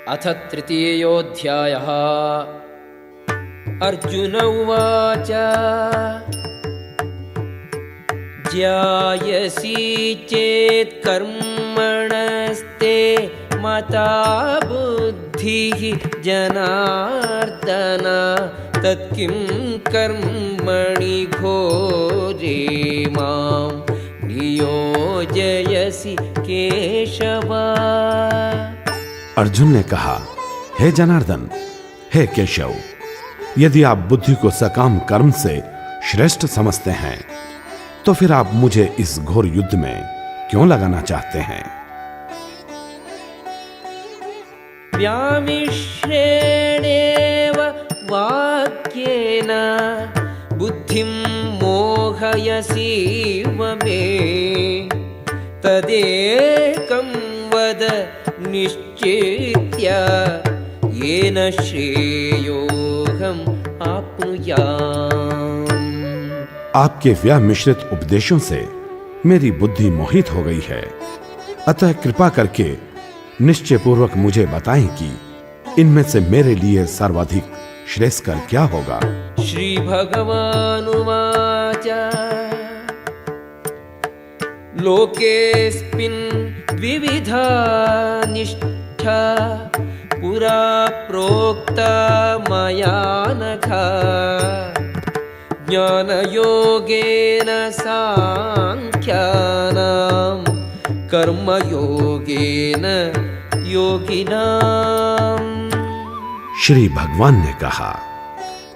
अथ तृतीयोऽध्यायः। अर्जुन उवाच ज्यायसि चेत् कर्मणस्ते मता बुद्धिः जनार्दन तत्किं कर्मणि घोरे मां नियोजयसि केशव। अर्जुन ने कहा, हे जनार्दन, हे केशव, यदि आप बुद्धि को सकाम कर्म से श्रेष्ठ समझते हैं तो फिर आप मुझे इस घोर युद्ध में क्यों लगाना चाहते हैं? व्यामिश्रेणेव वाक्येन बुद्धिं मोहयसीव मे तदेकं वद निश्चित्य येन श्रेयोऽहम् आप्नुयाम्। आपके व्यामिश्रित उपदेशों से मेरी बुद्धि मोहित हो गई है, अतः कृपा करके निश्चय पूर्वक मुझे बताएं कि इनमें से मेरे लिए सर्वाधिक श्रेयस्कर क्या होगा। श्री भगवानुवाच लोकेऽस्मिन् द्विविधा निष्ठा पुरा प्रोक्ता मया नघ ज्ञानयोगेन सांख्यानां कर्मयोगेन योगिनाम्। श्री भगवान ने कहा,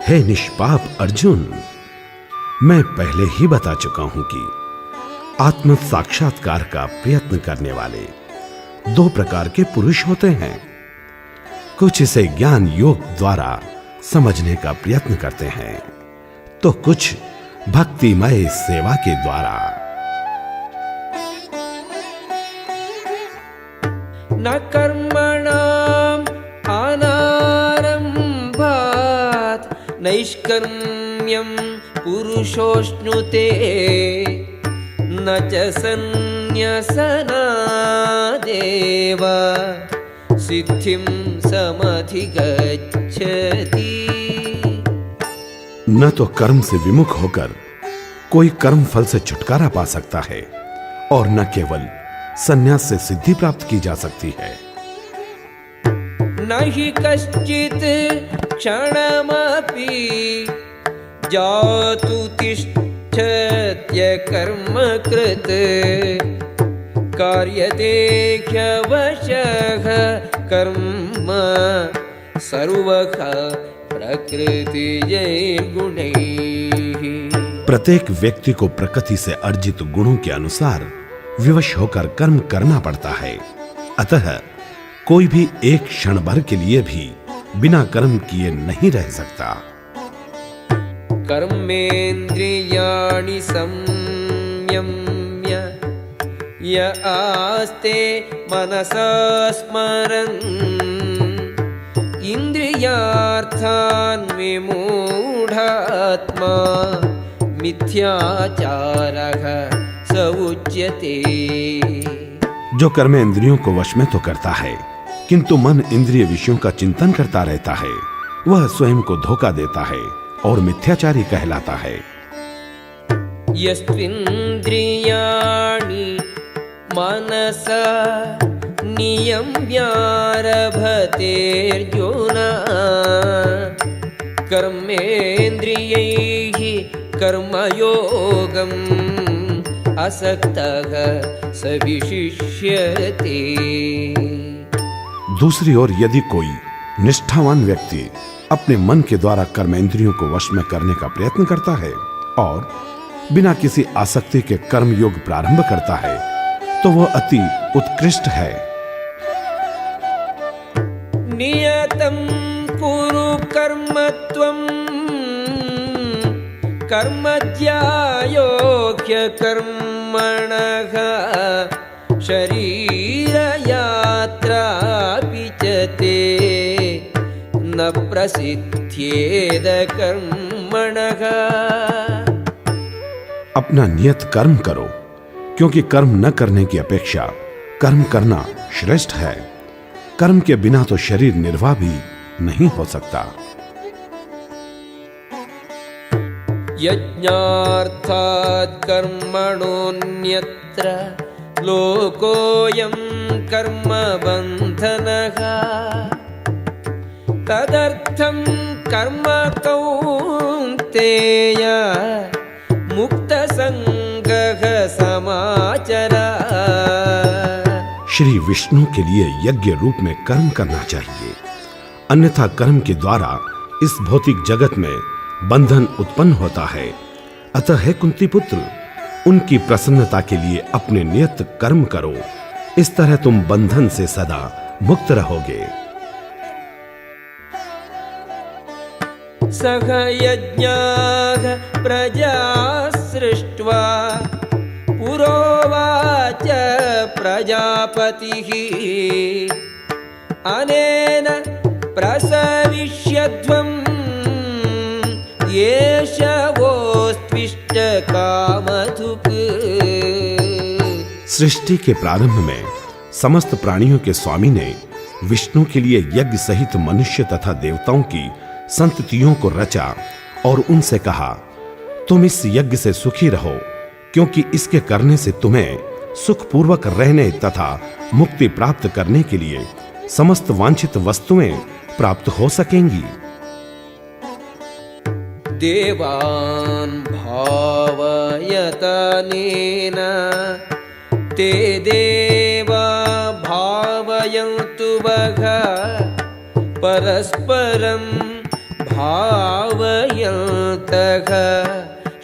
हे निष्पाप अर्जुन, मैं पहले ही बता चुका हूं कि आत्म साक्षात्कार का प्रयत्न करने वाले दो प्रकार के पुरुष होते हैं। कुछ इसे ज्ञान योग द्वारा समझने का प्रयत्न करते हैं तो कुछ भक्तिमय सेवा के द्वारा। न कर्मणाम् अनारम्भात् नैष्कर्म्यं पुरुषोऽश्नुते न च सन्न्यसनादेव सिद्धिं समधिगच्छति। न तो कर्म से विमुख होकर कोई कर्म फल से छुटकारा पा सकता है और न केवल संन्यास से सिद्धि प्राप्त की जा सकती है। न हि कश्चित् क्षणमपि जातु तिष्ठत्य कर्म कृत् कार्यते ह्यवशः कर्म सर्वः प्रकृतिजैर्गुणैः। प्रत्येक व्यक्ति को प्रकृति से अर्जित गुणों के अनुसार विवश होकर कर्म करना पड़ता है, अतः कोई भी एक क्षण भर के लिए भी बिना कर्म किए नहीं रह सकता। कर्मेन्द्रियाणि संयम्य य आस्ते मनसा स्मरन् इन्द्रियार्थान् विमूढात्मा मिथ्याचारः स उच्यते। जो कर्मेंद्रियों को वश में तो करता है किंतु मन इंद्रिय विषयों का चिंतन करता रहता है, वह स्वयं को धोखा देता है और मिथ्याचारी कहलाता है। यस्त्विन्द्रियाणि मनसा नियम्यारभतेऽर्जुन कर्मेन्द्रियैः कर्मयोगम् असक्तः स विशिष्यते। दूसरी ओर यदि कोई निष्ठावान व्यक्ति अपने मन के द्वारा कर्मेंद्रियों को वश में करने का प्रयत्न करता है और बिना किसी आसक्ति के कर्म योग प्रारंभ करता है तो वह अति उत्कृष्ट है। नियतं कुरु कर्म त्वं कर्म ध्यायोह्य कर्मणः शरीरयात्रापि च ते न प्रसिद्ध्येद कर्मणः। अपना नियत कर्म करो, क्योंकि कर्म न करने की अपेक्षा कर्म करना श्रेष्ठ है। कर्म के बिना तो शरीर निर्वाह भी नहीं हो सकता। यज्ञार्थात् कर्मणोऽन्यत्र लोकोऽयं कर्म बन्धनः तदर्थं कर्म कौन्तेय मुक्तसंगः समाचर। श्री विष्णु के लिए यज्ञ रूप में कर्म करना चाहिए, अन्यथा कर्म के द्वारा इस भौतिक जगत में बंधन उत्पन्न होता है। अतः हे कुंती पुत्र, उनकी प्रसन्नता के लिए अपने नियत कर्म करो, इस तरह तुम बंधन से सदा मुक्त रहोगे। सह यज्ञाः प्रजा सृष्ट्वा पुरोवाच प्रजापतिः अनेन प्रसविष्यध्वम् एष वोस्त्विष्ट कामधुक्। सृष्टि के प्रारंभ में समस्त प्राणियों के स्वामी ने विष्णु के लिए यज्ञ सहित मनुष्य तथा देवताओं की संततियों को रचा और उनसे कहा, तुम इस यज्ञ से सुखी रहो, क्योंकि इसके करने से तुम्हें सुखपूर्वक रहने तथा मुक्ति प्राप्त करने के लिए समस्त वांछित वस्तुएं प्राप्त हो सकेंगी। देवान् भावयतनेन ते देवा भावयन्तु वः परस्परं भावयन्तः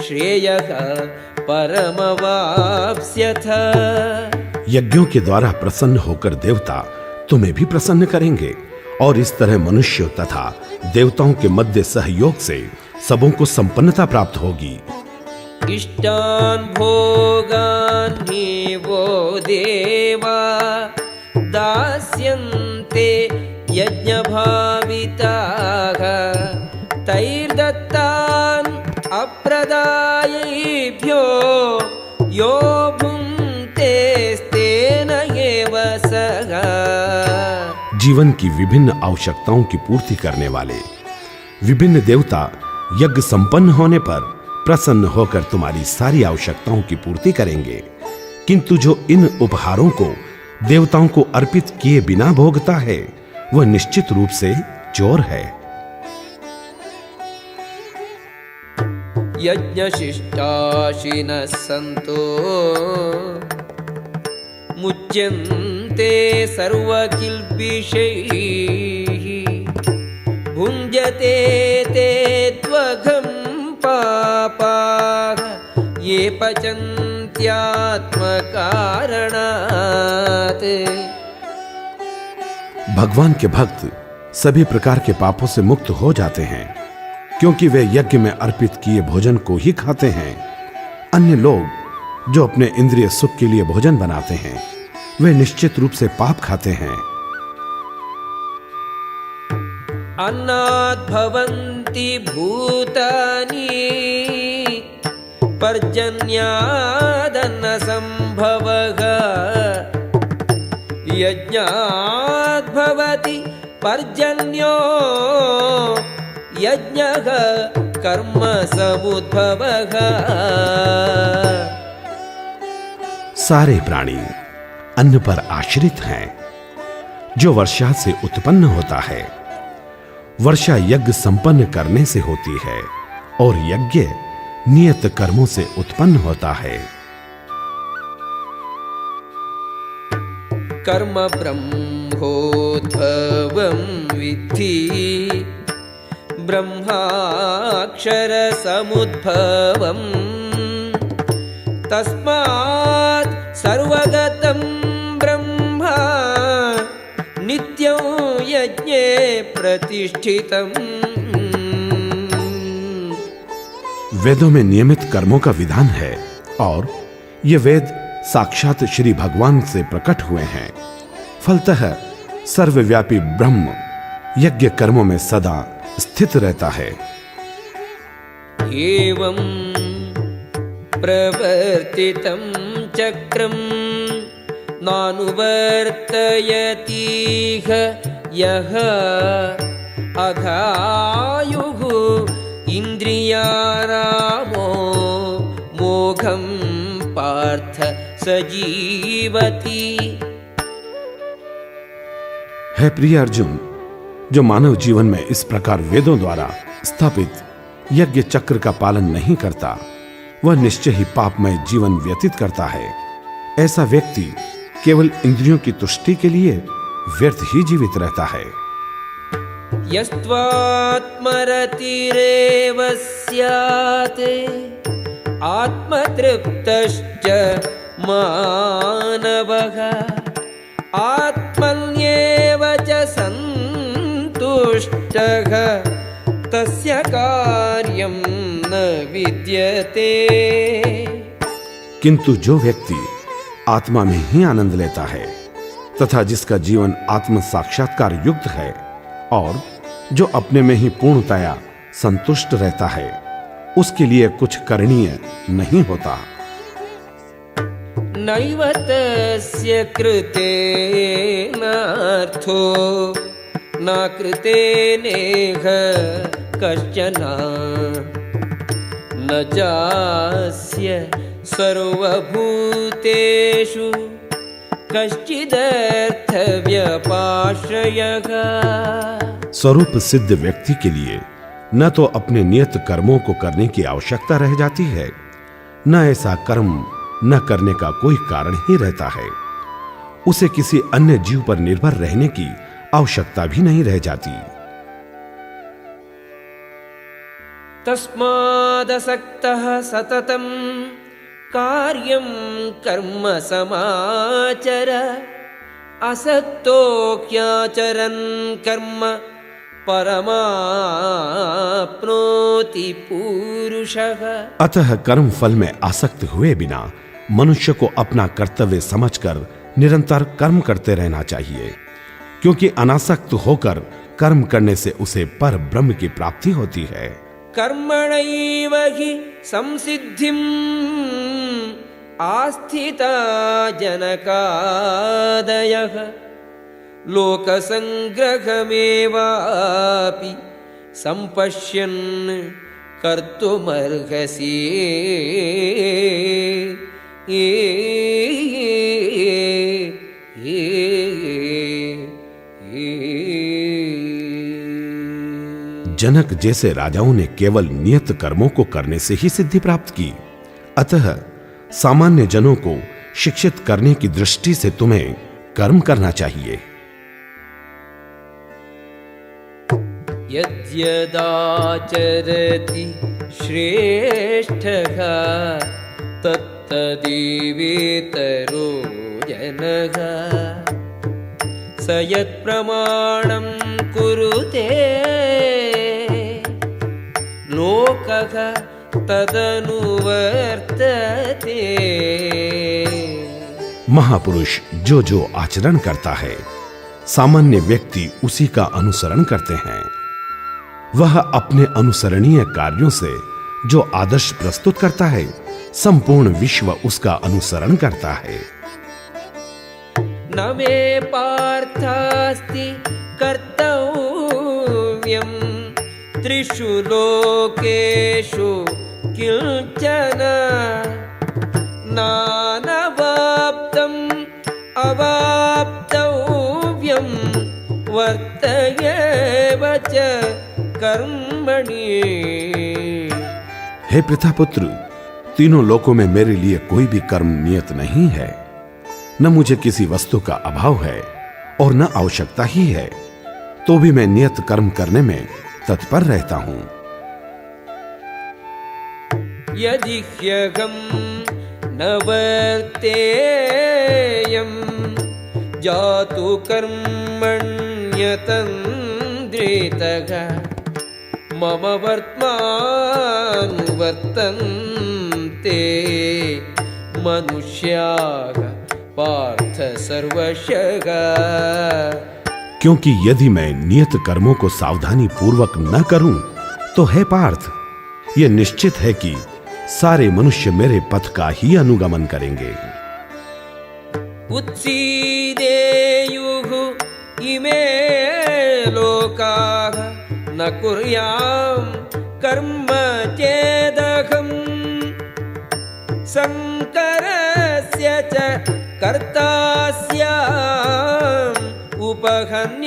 श्रेयः परमवाप्स्यथ। यज्ञों के द्वारा प्रसन्न होकर देवता तुम्हें भी प्रसन्न करेंगे और इस तरह मनुष्य तथा देवताओं के मध्य सहयोग से सबों को संपन्नता प्राप्त होगी। इष्टान् भोगान् हि वो देवा दास्यन्ते यज्ञभाविताः तैर्दत्तान् अप्रदायैभ्यो यो भुङ्क्तेस्तेन एव सः। जीवन की विभिन्न आवश्यकताओं की पूर्ति करने वाले विभिन्न देवता यज्ञ संपन्न होने पर प्रसन्न होकर तुम्हारी सारी आवश्यकताओं की पूर्ति करेंगे, किंतु जो इन उपहारों को देवताओं को अर्पित किए बिना भोगता है वह निश्चित रूप से चोर है। यज्ञशिष्टाशिनः सन्तो मुच्यन्ते सर्वकिल्बिषैः भुञ्जते ते त्वघं पापाः ये पचन्त्यात्मकारणात्। भगवान के भक्त सभी प्रकार के पापों से मुक्त हो जाते हैं, क्योंकि वे यज्ञ में अर्पित किए भोजन को ही खाते हैं। अन्य लोग जो अपने इंद्रिय सुख के लिए भोजन बनाते हैं वे निश्चित रूप से पाप खाते हैं। अन्नात् भवन्ति भूतानि पर्जन्यादन्नसम्भवः यज्ञात् भवति पर्जन्यो यज्ञः कर्म समुद्भवः। सारे प्राणी अन्न पर आश्रित हैं, जो वर्षा से उत्पन्न होता है। वर्षा यज्ञ संपन्न करने से होती है और यज्ञ नियत कर्मों से उत्पन्न होता है। कर्म ब्रह्मोद्भवं विद्धि ब्रह्माक्षर समुद्भवम् तस्मात् सर्वगतं ब्रह्मा नित्यं यज्ञे प्रतिष्ठितम्। वेदों में नियमित कर्मों का विधान है और ये वेद साक्षात श्री भगवान से प्रकट हुए हैं। फलतः सर्वव्यापी ब्रह्म यज्ञ कर्मों में सदा स्थित रहता है। एवं प्रवर्तितं चक्रं नानुवर्तयतीह यः अघायुः इन्द्रियारामो मोघं पार्थ सजीवति। है प्रिय अर्जुन, जो मानव जीवन में इस प्रकार वेदों द्वारा स्थापित यज्ञ चक्र का पालन नहीं करता, वह निश्चय ही पापमय जीवन व्यतीत करता है। ऐसा व्यक्ति केवल इंद्रियों की तुष्टि के लिए व्यर्थ ही जीवित रहता है। यस्त्वात्मरतिरेव स्यात् आत्मतृप्तश्च मानवः आत्मन्येव च सन्तुष्टः तस्य कार्यं न विद्यते। किंतु जो व्यक्ति आत्मा में ही आनंद लेता है तथा जिसका जीवन आत्म साक्षात्कार युक्त है और जो अपने में ही पूर्णतया संतुष्ट रहता है, उसके लिए कुछ करणीय नहीं होता। नैव तस्य कृतेनार्थो न कृतेनेह कश्चन न चास्य सर्वभूतेषु कश्चिदर्थव्यपाश्रयः। स्वरूप सिद्ध व्यक्ति के लिए न तो अपने नियत कर्मों को करने की आवश्यकता रह जाती है, न ऐसा कर्म न करने का कोई कारण ही रहता है। उसे किसी अन्य जीव पर निर्भर रहने की आवश्यकता भी नहीं रह जाती। तस्मादसक्तः सततं कार्यं कर्म समाचर असक्तो ह्याचरन् कर्म परमाप्नोति पुरुषः। अतः कर्म फल में आसक्त हुए बिना मनुष्य को अपना कर्तव्य समझकर निरंतर कर्म करते रहना चाहिए, क्योंकि अनासक्त होकर कर्म करने से उसे पर ब्रह्म की प्राप्ति होती है। कर्मणैव हि संसिद्धिम् आस्थिता जनकादयः लोकसंग्रहमेवापि संपश्यन् कर्तुमर्हसि। जनक जैसे राजाओं ने केवल नियत कर्मों को करने से ही सिद्धि प्राप्त की, अतः सामान्य जनों को शिक्षित करने की दृष्टि से तुम्हें कर्म करना चाहिए। यद्यदाचरति श्रेष्ठः तत्तदेवेतरो जनः स यत्प्रमाणं कुरुते लोकः तदनुवर्तते। महापुरुष जो जो आचरण करता है, सामान्य व्यक्ति उसी का अनुसरण करते हैं। वह अपने अनुसरणीय कार्यों से जो आदर्श प्रस्तुत करता है, संपूर्ण विश्व उसका अनुसरण करता है। न मे पार्थास्ति कर्तव्यम् त्रिषु लोकेषु किंचन नानवाप्तम् अवाप्तव्यम् वर्तयेव च कर्मणि। हे प्रथापुत्र, तीनों लोकों में मेरे लिए कोई भी कर्म नियत नहीं है। न मुझे किसी वस्तु का अभाव है और न आवश्यकता ही है, तो भी मैं नियत कर्म करने में तत्पर रहता हूं। यदि ह्यहं न वर्तेयं जातु कर्मण्यतन्द्रितः मम वर्त्मानुवर्तन्ते मनुष्याः पार्थ सर्वशः। क्योंकि यदि मैं नियत कर्मों को सावधानी पूर्वक न करूं, तो है पार्थ, यह निश्चित है कि सारे मनुष्य मेरे पथ का ही अनुगमन करेंगे। उत्सीदेयुः इमे लोकाः न कुर्यां कर्म चेदहम् शङ्करस्य च कर्ता स्याम् उपहन्यामिमाः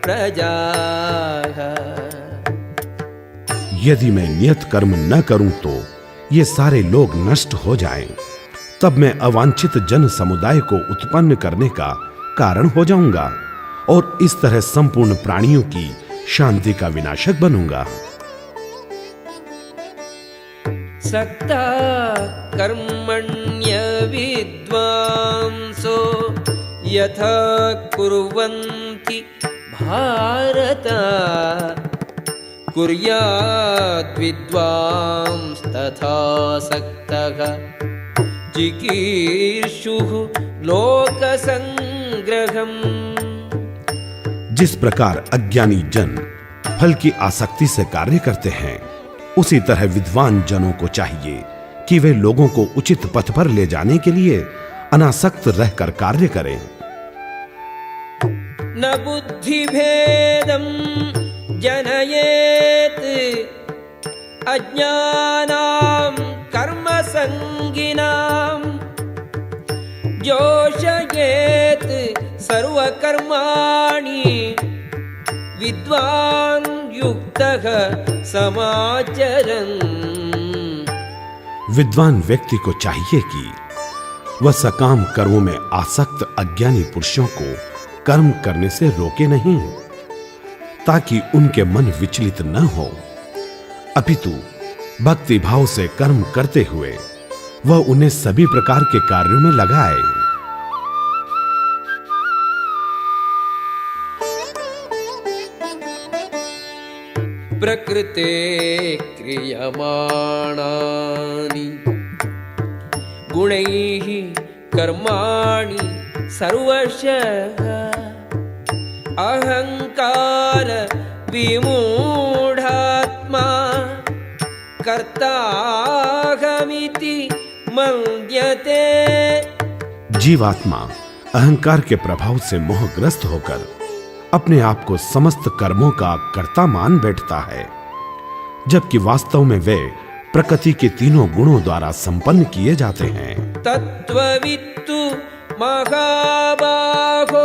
प्रजाः। यदि मैं नियत कर्म न करूं तो ये सारे लोग नष्ट हो जाएं, तब मैं अवांछित जन समुदाय को उत्पन्न करने का कारण हो जाऊंगा और इस तरह संपूर्ण प्राणियों की शांति का विनाशक बनूंगा। सक्ता कर्मण्य विद्वांसो यथा कुर्वन्ति भारत कुर्याद् विद्वांस्तथा सक्तः चिकीर्षुः लोकसंग्रहम्। जिस प्रकार अज्ञानी जन फल की आसक्ति से कार्य करते हैं, उसी तरह विद्वान जनों को चाहिए कि वे लोगों को उचित पथ पर ले जाने के लिए अनासक्त रहकर कार्य करें। न बुद्धिभेदं जनयेत् अज्ञानां कर्मसंगिनां जोषयेत् सर्वकर्माणि विद्वान् युक्तः समाचरन्। विद्वान व्यक्ति को चाहिए कि वह सकाम कर्मों में आसक्त अज्ञानी पुरुषों को कर्म करने से रोके नहीं, ताकि उनके मन विचलित न हो, अपितु भक्ति भाव से कर्म करते हुए वह उन्हें सभी प्रकार के कार्यों में लगाए। प्रकृते क्रियमाणानि गुणैः कर्माणि सर्वशः अहंकार विमूढ़ात्मा कर्ताहमिति मन्यते। जीवात्मा अहंकार के प्रभाव से मोहग्रस्त होकर अपने आप को समस्त कर्मों का कर्ता मान बैठता है, जबकि वास्तव में वे प्रकृति के तीनों गुणों द्वारा संपन्न किए जाते हैं। तत्त्ववित्तु महाबाहो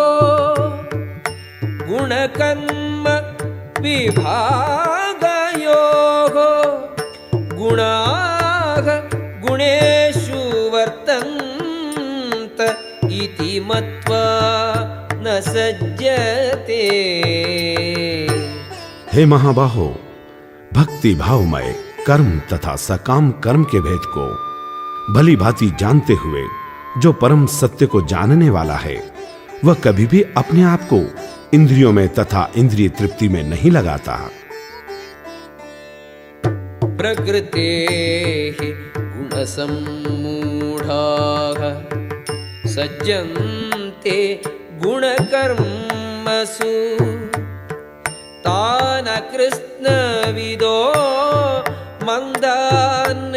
गुणकर्म विभागयोः गुणाः गुणेषु वर्तन्त इति मत्वा न सज्जते। हे महाबाहो, भक्ति भावमय कर्म तथा सकाम कर्म के भेद को भली भांति जानते हुए जो परम सत्य को जानने वाला है, वह कभी भी अपने आप को इंद्रियों में तथा इंद्रिय तृप्ति में नहीं लगाता। प्रकृतेः गुणसम्मूढाः सज्जन्ते गुणकर्मसु तान् कृष्णविदो मंदान्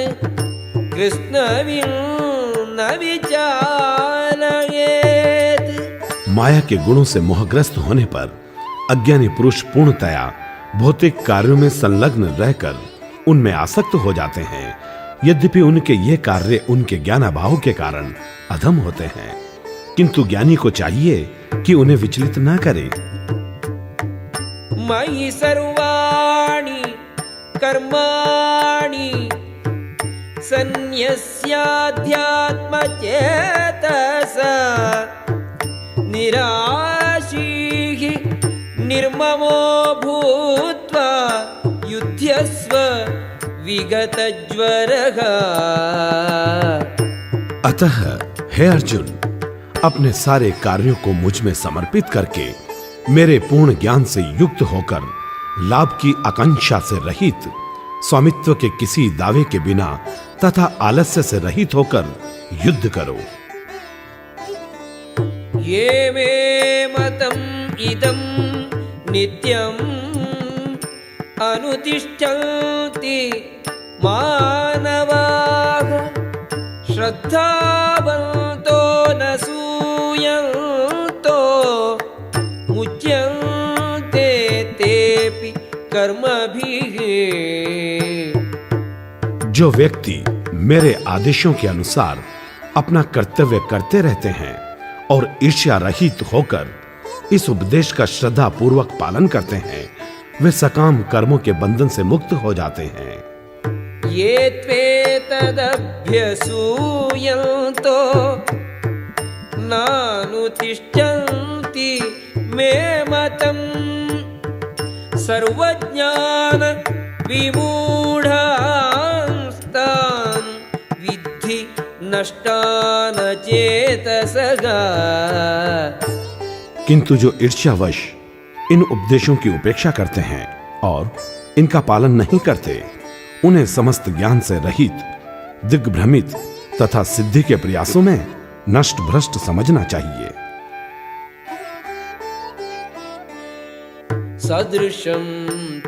कृष्णविन्न विचालयेत्। माया के गुणों से मोहग्रस्त होने पर अज्ञानी पुरुष पूर्णतया भौतिक कार्यों में संलग्न रहकर उनमें आसक्त हो जाते हैं, यद्यपि उनके ये कार्य उनके ज्ञानाभाव के कारण अधम होते हैं, किंतु ज्ञानी को चाहिए कि उन्हें विचलित न करे। मयि सर्वाणि कर्माणि सन्न्यस्याध्यात्मचेतसा निराशीः निर्ममो भूत्वा युध्यस्व विगतज्वरः। अतः हे अर्जुन, अपने सारे कार्यों को मुझ में समर्पित करके मेरे पूर्ण ज्ञान से युक्त होकर लाभ की आकांक्षा से रहित, स्वामित्व के किसी दावे के बिना तथा आलस्य से रहित होकर युद्ध करो। ये मे मतम् इदं नित्यम् अनुतिष्ठन्ति मानवाः श्रद्धावन्तो न सूयन्तो मुच्यन्ते तेऽपि कर्मभिः। जो व्यक्ति मेरे आदेशों के अनुसार अपना कर्तव्य करते रहते हैं और ईर्ष्या रहित होकर इस उपदेश का श्रद्धा पूर्वक पालन करते हैं, वे सकाम कर्मों के बंधन से मुक्त हो जाते हैं। ये त्वेतदभ्यसूयन्तो नानुतिष्ठन्ति मे मतम् सर्वज्ञान विमूढांस्तान् विद्धि नष्टान चेतसगा। किंतु जो ईर्ष्यावश इन उपदेशों की उपेक्षा करते हैं और इनका पालन नहीं करते, उन्हें समस्त ज्ञान से रहित, दिग्भ्रमित तथा सिद्धि के प्रयासों में नष्ट भ्रष्ट समझना चाहिए। सदृशं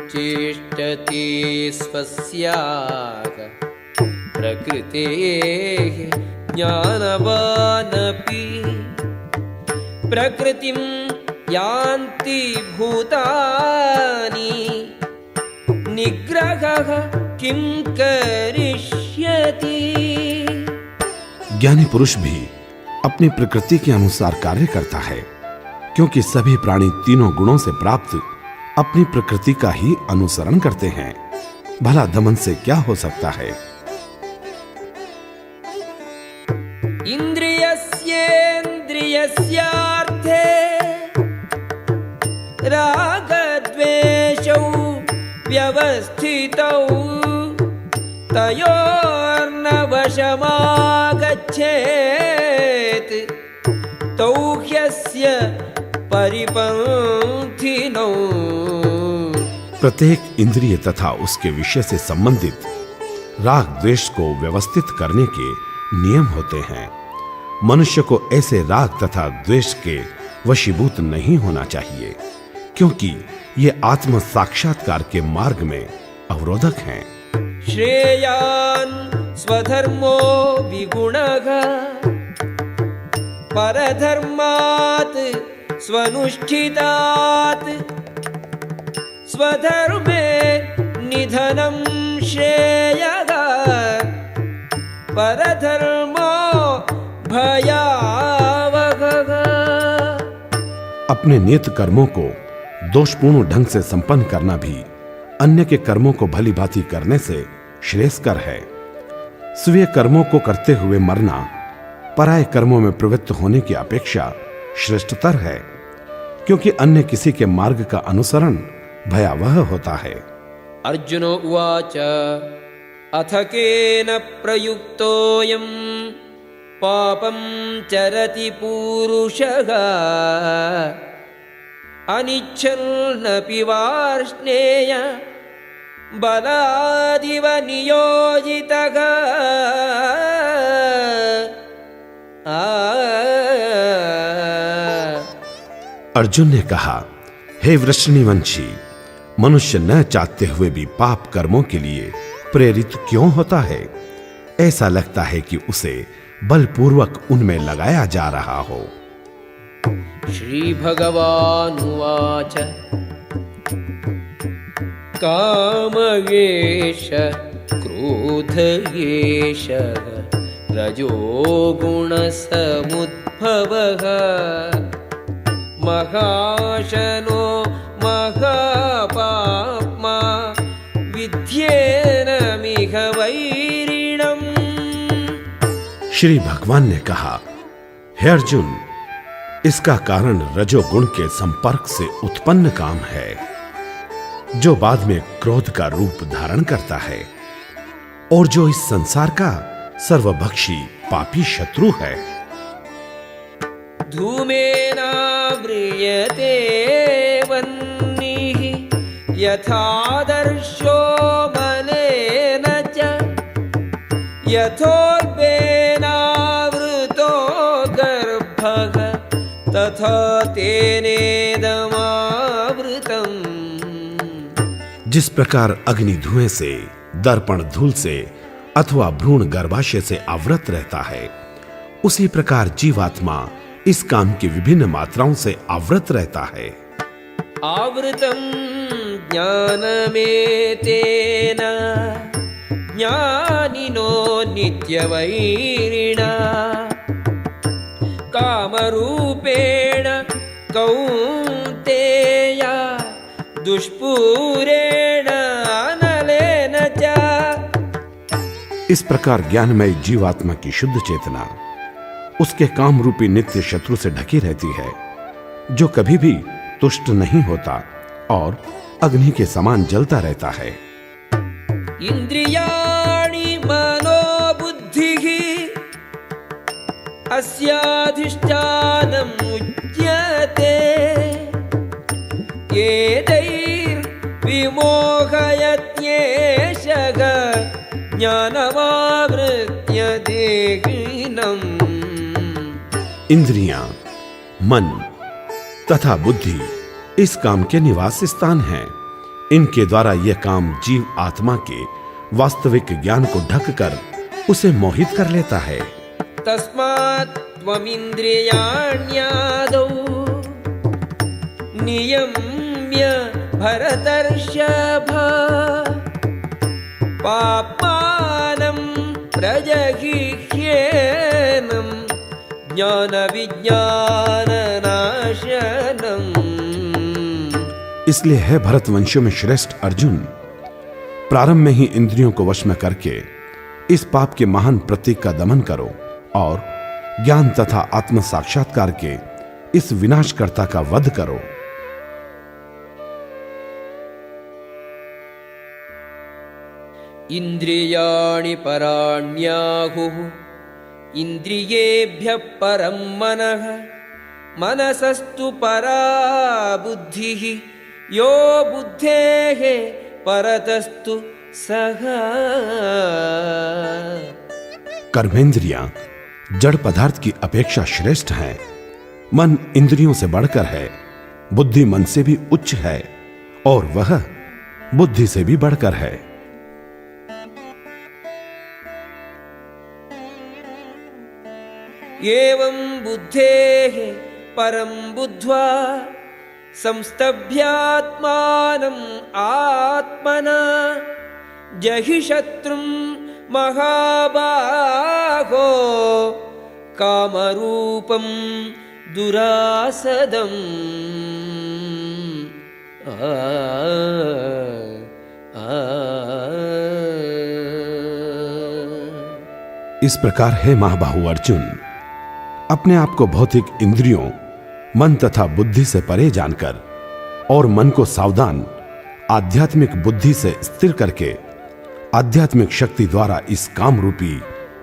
चेष्टते स्वस्याः प्रकृतेः ज्ञानवानपि प्रकृतिं यान्ति भूतानि निग्रहः किं करिष्यति। ज्ञानी पुरुष भी अपनी प्रकृति के अनुसार कार्य करता है, क्योंकि सभी प्राणी तीनों गुणों से प्राप्त अपनी प्रकृति का ही अनुसरण करते हैं। भला दमन से क्या हो सकता है। इंद्रियस्येन्द्रियस्यार्थे रागद्वेषौ व्यवस्थितौ तयोर्न वशमागच्छेत् तौ ह्यस्य परिपन्थिनौ। प्रत्येक इंद्रिय तथा उसके विषय से संबंधित राग द्वेष को व्यवस्थित करने के नियम होते हैं। मनुष्य को ऐसे राग तथा द्वेष के वशीभूत नहीं होना चाहिए, क्योंकि ये आत्म साक्षात्कार के मार्ग में अवरोधक हैं। श्रेयान् स्वधर्मो विगुणः परधर्मात् स्वनुष्ठितात् स्वधर्मे निधनं श्रेयः परधर्मो भयावहः। अपने नियत कर्मों को दोषपूर्ण ढंग से संपन्न करना भी अन्य के कर्मों को भली भांति करने से श्रेयस्कर है। स्वीय कर्मों को करते हुए मरना पराय कर्मों में प्रवृत्त होने की अपेक्षा श्रेष्ठतर है, क्योंकि अन्य किसी के मार्ग का अनुसरण भयावह होता है। अर्जुन उवाच अथ केन प्रयुक्तोऽयं पापं चरति पूरुषः अनिच्छन्नपि वार्ष्णेय बलादिव नियोजितः। अर्जुन ने कहा, हे वृषणिवंशी, मनुष्य न चाहते हुए भी पाप कर्मों के लिए प्रेरित क्यों होता है? ऐसा लगता है कि उसे बलपूर्वक उनमें लगाया जा रहा हो। श्री भगवानुवाच कामयेष क्रोधयेष रजोगुणसमुद्भवः महाशनो महापाप्मा विद्येनमिह वैरिणम्। श्री भगवान ने कहा, हे अर्जुन, इसका कारण रजोगुण के संपर्क से उत्पन्न काम है, जो बाद में क्रोध का रूप धारण करता है और जो इस संसार का सर्वभक्षी पापी शत्रु है। धूमेनाव्रियते वह्निः यथादर्शो मलेन च यथोल्बेनावृतो गर्भः तथा तेनेदमावृतम्। जिस प्रकार अग्नि धुएं से, दर्पण धूल से अथवा भ्रूण गर्भाशय से आवृत रहता है, उसी प्रकार जीवात्मा इस काम की विभिन्न मात्राओं से आवृत रहता है। आवृतं ज्ञानमेतेन ज्ञानिनो नित्यवैरिणा कामरूपेण कौन्तेय दुष्पूरेण अनलेन च। इस प्रकार ज्ञानमय जीवात्मा की शुद्ध चेतना उसके काम रूपी नित्य शत्रु से ढकी रहती है, जो कभी भी तुष्ट नहीं होता और अग्नि के समान जलता रहता है। इंद्रियाणि मनोबुद्धिः अस्याधिष्ठानम् उच्यते एतैर्विमोहयत्येषः ज्ञानमावृत्य देहिनम्। इंद्रियां, मन तथा बुद्धि इस काम के निवास स्थान हैं। इनके द्वारा यह काम जीव आत्मा के वास्तविक ज्ञान को ढककर उसे मोहित कर लेता है। तस्मात् त्वमिन्द्रियाण्यादौ नियम्य भरतर्षभ पाप्मानं प्रजहिह्येनं ज्ञानविज्ञाननाशनम्। इसलिए है भरतवंशियों में श्रेष्ठ अर्जुन, प्रारंभ में ही इंद्रियों को वश में करके इस पाप के महान प्रतीक का दमन करो और ज्ञान तथा आत्म साक्षात्कार के इस विनाशकर्ता का वध करो। इंद्रियाणि पराण्याहुः इंद्रियेभ्यः परं मनः मनसस्तु परा बुद्धिः यो बुद्धेः परतस्तु सः। कर्मेंद्रियां जड़ पदार्थ की अपेक्षा श्रेष्ठ हैं। मन इंद्रियों से बढ़कर है, बुद्धि मन से भी उच्च है और वह बुद्धि से भी बढ़कर है। एवं बुद्धेः परं बुद्ध्वा संस्तभ्यात्मानम् आत्मना जहि शत्रुं महाबाहो कामरूपं दुरासदम्। इस प्रकार है महाबाहु अर्जुन, अपने आप को भौतिक इंद्रियों, मन तथा बुद्धि से परे जानकर और मन को सावधान आध्यात्मिक बुद्धि से स्थिर करके आध्यात्मिक शक्ति द्वारा इस काम रूपी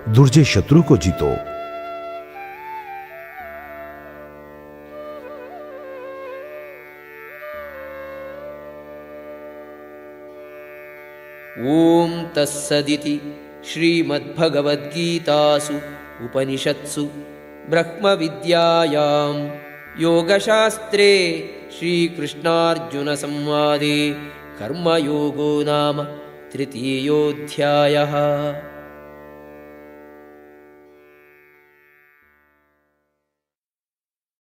दुर्जय शत्रु को जीतो। ओम तत्सदिति श्रीमद्भगवद्गीतासु उपनिषत्सु ब्रह्मविद्यायां योगशास्त्रे श्रीकृष्णार्जुनसंवादे कर्मयोगो नाम तृतीयोऽध्यायः।